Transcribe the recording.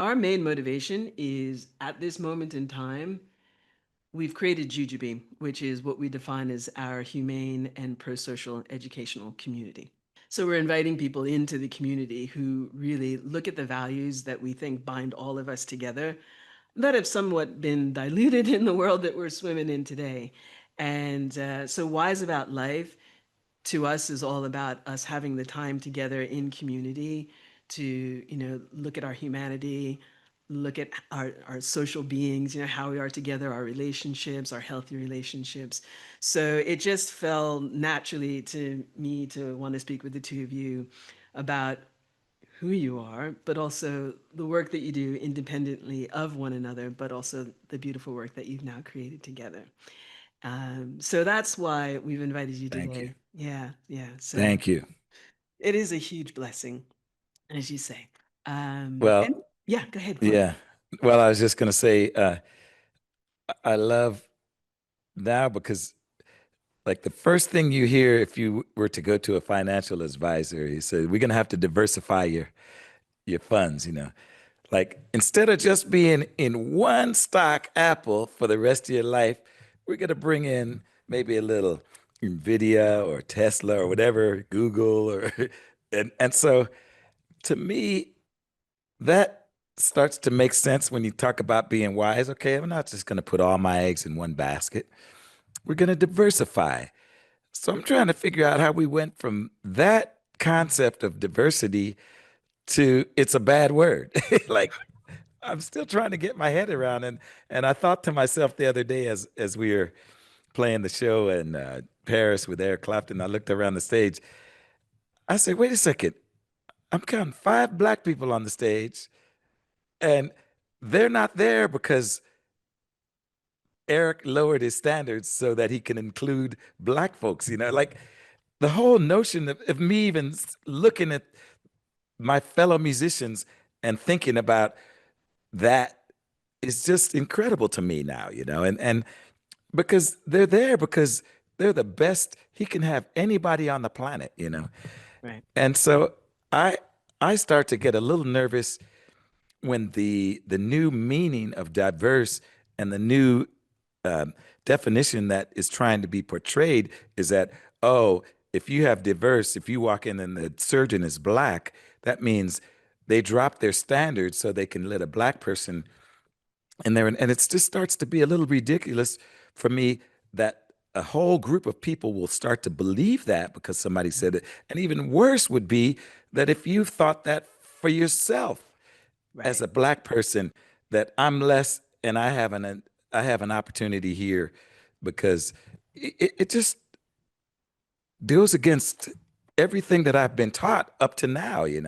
Our main motivation is at this moment in time, we've created Jujube, which is what we define as our humane and pro-social educational community. So we're inviting people into the community who really look at the values that we think bind all of us together that have somewhat been diluted in the world that we're swimming in today. And so Wise About Life to us is all about us having the time together in community to, look at our humanity, look at our social beings, how we are together, our relationships, our healthy relationships. So it just fell naturally to me to want to speak with the two of you about who you are, but also the work that you do independently of one another, but also the beautiful work that you've now created together. So that's why we've invited you Thank you. today. Yeah, yeah. So Thank you. it is a huge blessing, as you say. Well, And yeah, go ahead, Claude. yeah. Well, I was just going to say, I love now because, like, the first thing you hear if you were to go to a financial advisor, he said, "We're going to have to diversify your funds." Like, instead of just being in one stock, Apple, for the rest of your life, we're going to bring in maybe a little Nvidia or Tesla or whatever, Google, or and so to me, that starts to make sense when you talk about being wise. Okay, I'm not just going to put all my eggs in one basket. We're going to diversify. So I'm trying to figure out how we went from that concept of diversity to it's a bad word. Like, I'm still trying to get my head around, and I thought to myself the other day as we were playing the show in Paris with Eric Clapton, I looked around the stage. I said, "Wait a second, I'm counting five black people on the stage, and they're not there because Eric lowered his standards so that he can include black folks." Like, the whole notion of me even looking at my fellow musicians and thinking about that is just incredible to me now, and because they're there because they're the best he can have anybody on the planet. Right. And so I I start to get a little nervous when the new meaning of diverse and the new um, definition that is trying to be portrayed is that, oh, if you have diverse, if you walk in and the surgeon is black, that means they drop their standards so they can let a black person in there. And it just starts to be a little ridiculous for me that a whole group of people will start to believe that because somebody said it. And even worse would be that if you thought that for yourself as Right. a black person, that I'm less and I have an opportunity here because it just goes against everything that I've been taught up to now.